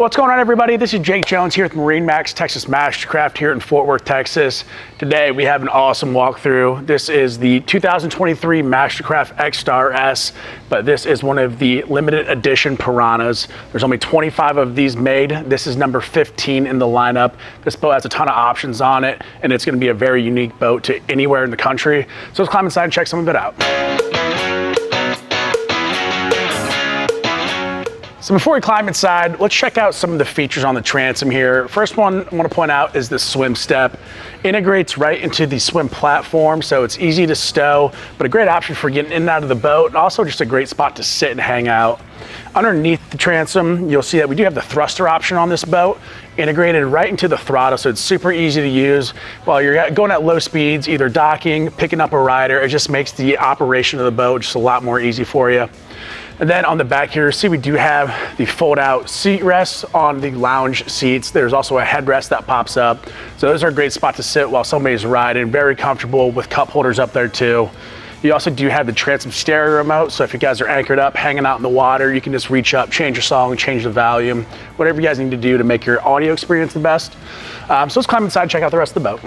What's going on, everybody? This is Jake Jones here with MarineMax Texas MasterCraft here in Fort Worth, Texas. Today we have an awesome walkthrough. This is the 2023 MasterCraft XSTAR S, but this is one of the limited edition piranhas. There's only 25 of these made. This is number 15 in the lineup. This boat has a ton of options on it, and it's going to be a very unique boat to anywhere in the country. So let's climb inside and check some of it out. So before we climb inside, let's check out some of the features on the transom here. First one I want to point out is the swim step. Integrates right into the swim platform, so it's easy to stow, but a great option for getting in and out of the boat, and also just a great spot to sit and hang out. Underneath the transom, you'll see that we do have the thruster option on this boat, integrated right into the throttle, so it's super easy to use while you're going at low speeds, either docking, picking up a rider. It just makes the operation of the boat just a lot more easy for you. And then on the back here, see we do have the fold-out seat rests on the lounge seats. There's also a headrest that pops up. So those are a great spot to sit while somebody's riding. Very comfortable with cup holders up there too. You also do have the transom stereo remote, so if you guys are anchored up, hanging out in the water, you can just reach up, change your song, change the volume, whatever you guys need to do to make your audio experience the best. So let's climb inside and check out the rest of the boat.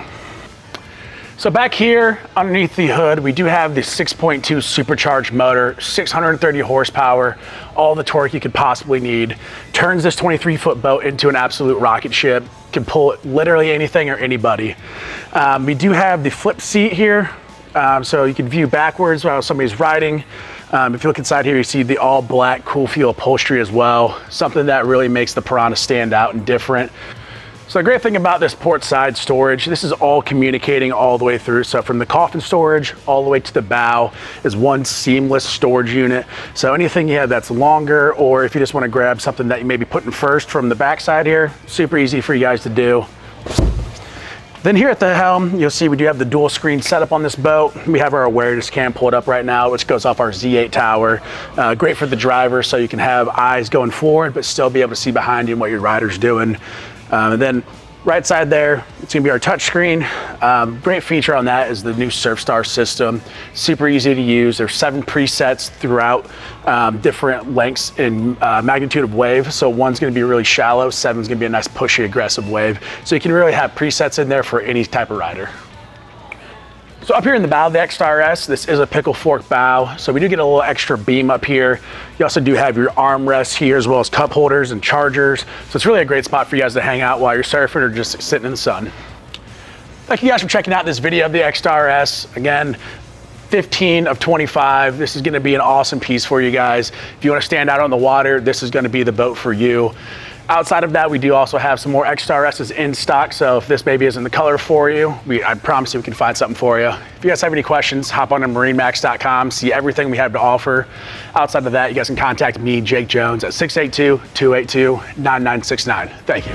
So back here underneath the hood, we do have the 6.2 supercharged motor, 630 horsepower, all the torque you could possibly need. Turns this 23-foot boat into an absolute rocket ship. Can pull literally anything or anybody. We do have the flip seat here, so you can view backwards while somebody's riding. If you look inside here, you see the all black cool feel upholstery as well. Something that really makes the Piranha stand out and different. So the great thing about this port side storage, this is all communicating all the way through. So from the coffin storage all the way to the bow is one seamless storage unit. So anything you have that's longer, or if you just want to grab something that you may be putting first from the back side here, super easy for you guys to do. Then here at the helm, you'll see we do have the dual screen setup on this boat. We have our awareness cam pulled up right now, which goes off our Z8 tower. Great for the driver, so you can have eyes going forward, but still be able to see behind you and what your rider's doing. And then right side there, it's gonna be our touch screen. Great feature on that is the new SurfStar system. Super easy to use. There's 7 presets throughout, different lengths and magnitude of wave. So one's gonna be really shallow, 7's gonna be a nice pushy, aggressive wave. So you can really have presets in there for any type of rider. So up here in the bow of the XSTAR S, this is a pickle fork bow. So we do get a little extra beam up here. You also do have your armrests here, as well as cup holders and chargers. So it's really a great spot for you guys to hang out while you're surfing or just sitting in the sun. Thank you guys for checking out this video of the XSTAR S. Again, 15 of 25. This is gonna be an awesome piece for you guys. If you wanna stand out on the water, this is gonna be the boat for you. Outside of that, we do also have some more XSTAR S's in stock, so if this maybe isn't the color for you, I promise you we can find something for you. If you guys have any questions, hop on to MarineMax.com, see everything we have to offer. Outside of that, you guys can contact me, Jake Jones, at 682-282-9969. Thank you.